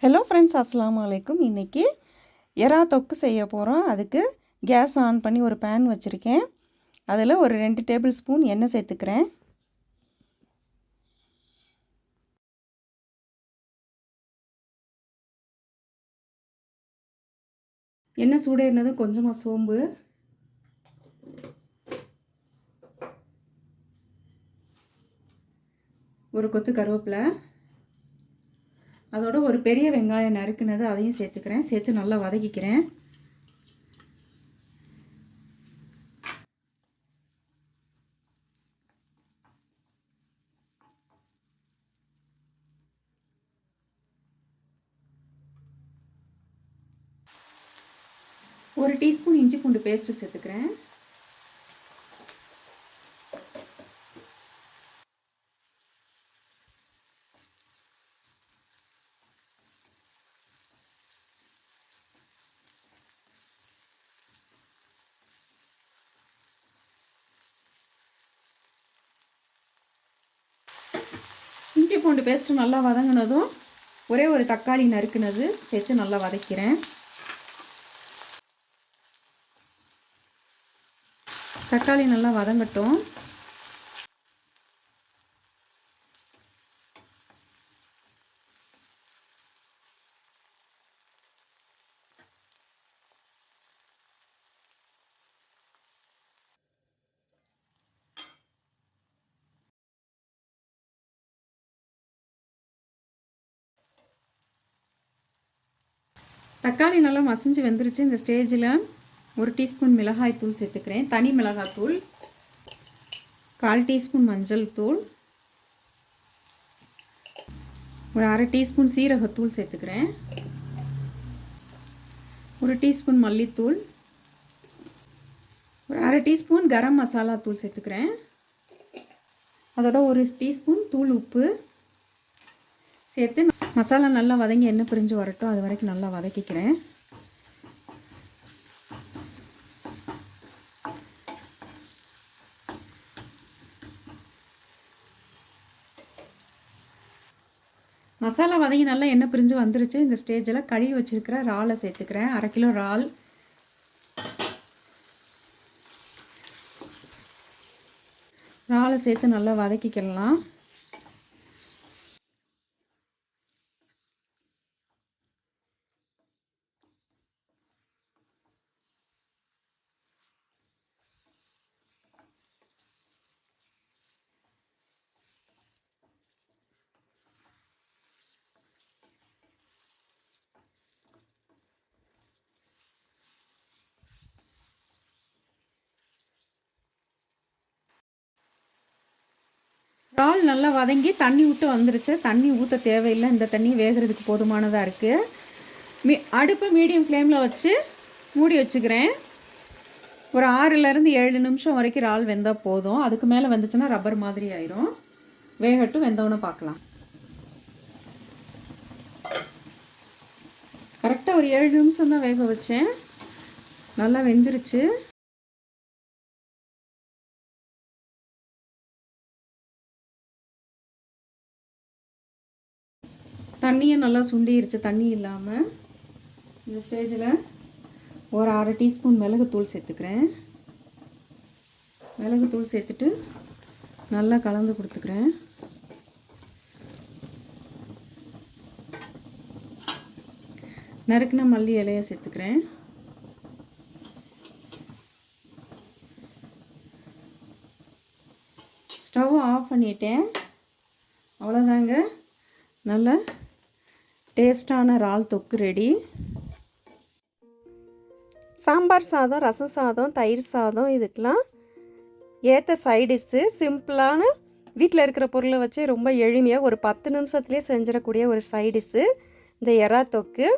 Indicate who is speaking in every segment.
Speaker 1: Hello friends, அஸ்ஸலாமு அலைக்கும். இன்றைக்கி எறா தொக்கு செய்ய போகிறோம். அதுக்கு கேஸ் ஆன் பண்ணி ஒரு பேன் வச்சுருக்கேன். அதில் ஒரு 2 டேபிள் ஸ்பூன் எண்ணெய் சேர்த்துக்கிறேன். எண்ணெய் சூடேறினதும் கொஞ்சமாக சோம்பு, ஒரு கொத்து கருவேப்பிலை, அதோட ஒரு பெரிய வெங்காயம் நறுக்குனது அதையும் சேர்த்துக்கிறேன். சேர்த்து நல்லா வதக்கிக்கிறேன். ஒரு டீஸ்பூன் இஞ்சி பூண்டு பேஸ்ட்டு சேர்த்துக்கிறேன். இஞ்சி பூண்டு பேஸ்ட்டு நல்லா வதங்கினதும் ஒரே ஒரு தக்காளி நறுக்குனது சேர்த்து நல்லா வதக்கிறேன். தக்காளி நல்லா வதங்கட்டும். தக்காளி நல்லா மசிஞ்சு வெந்துருச்சு. இந்த ஸ்டேஜில் ஒரு டீஸ்பூன் மிளகாய் தூள் சேர்த்துக்கிறேன். தனி மிளகாய் தூள், 1/4 டீஸ்பூன் மஞ்சள் தூள், ஒரு 1/2 டீஸ்பூன் சீரகத்தூள் சேர்த்துக்கிறேன். ஒரு டீஸ்பூன் மல்லித்தூள், ஒரு 1/2 டீஸ்பூன் கரம் மசாலா தூள் சேர்த்துக்கிறேன். அதோட ஒரு டீஸ்பூன் தூள் உப்பு சேர்த்து மசாலா நல்லா வதங்கி எண்ணெய் பிரிஞ்சு வரட்டும். அது வரைக்கும் நல்லா வதக்கிக்கிறேன். மசாலா வதங்கி நல்லா எண்ணெய் பிரிஞ்சு வந்துருச்சு. இந்த ஸ்டேஜில் கழுவி வச்சுருக்கிற இறாலை சேர்த்துக்கிறேன். 1/2 கிலோ இறால். இறாலை சேர்த்து நல்லா வதக்கிக்கலாம். இறால் நல்லா வதங்கி தண்ணி விட்டு வந்துருச்சு. தண்ணி ஊற்ற தேவையில்லை. இந்த தண்ணி வேகிறதுக்கு போதுமானதாக இருக்குது. அடுப்பு மீடியம் ஃப்ளேமில் வச்சு மூடி வச்சுக்கிறேன். ஒரு 6லேருந்து 7 நிமிஷம் வரைக்கும் இறால் வெந்தால் போதும். அதுக்கு மேலே வந்துச்சுன்னா ரப்பர் மாதிரி ஆயிரும். வேகட்டும், வெந்தவொன்னே பார்க்கலாம். கரெக்டாக ஒரு 7 நிமிஷம் தான் வேக வச்சேன். நல்லா வெந்துருச்சு. தண்ணியும் நல்லா சுண்டிருச்சு, தண்ணி இல்லாமல். இந்த ஸ்டேஜில் ஒரு 1/2 டீஸ்பூன் மிளகுத்தூள் சேர்த்துக்கிறேன். மிளகுத்தூள் சேர்த்துட்டு நல்லா கலந்து கொடுத்துக்கிறேன். நறுக்குன மல்லி இலையை சேர்த்துக்கிறேன். ஸ்டவ் ஆஃப் பண்ணிட்டேன். அவ்வளோதாங்க, நல்ல டேஸ்டான இறால் தொக்கு ரெடி. சாம்பார் சாதம், ரசம் சாதம், தயிர் சாதம் இதுக்கெலாம் ஏற்ற சைடிஷ்ஷு. சிம்பிளான வீட்டில் இருக்கிற பொருளை வச்சு ரொம்ப எளிமையாக ஒரு 10 நிமிஷத்துலேயே செஞ்சிடக்கூடிய ஒரு சைடிஷ்ஷு இந்த எறா தொக்கு.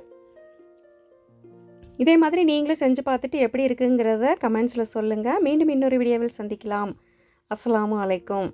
Speaker 1: இதே மாதிரி நீங்களும் செஞ்சு பார்த்துட்டு எப்படி இருக்குங்கிறத கமெண்ட்ஸில் சொல்லுங்கள். மீண்டும் இன்னொரு வீடியோவில் சந்திக்கலாம். அஸ்ஸலாமு அலைக்கும்.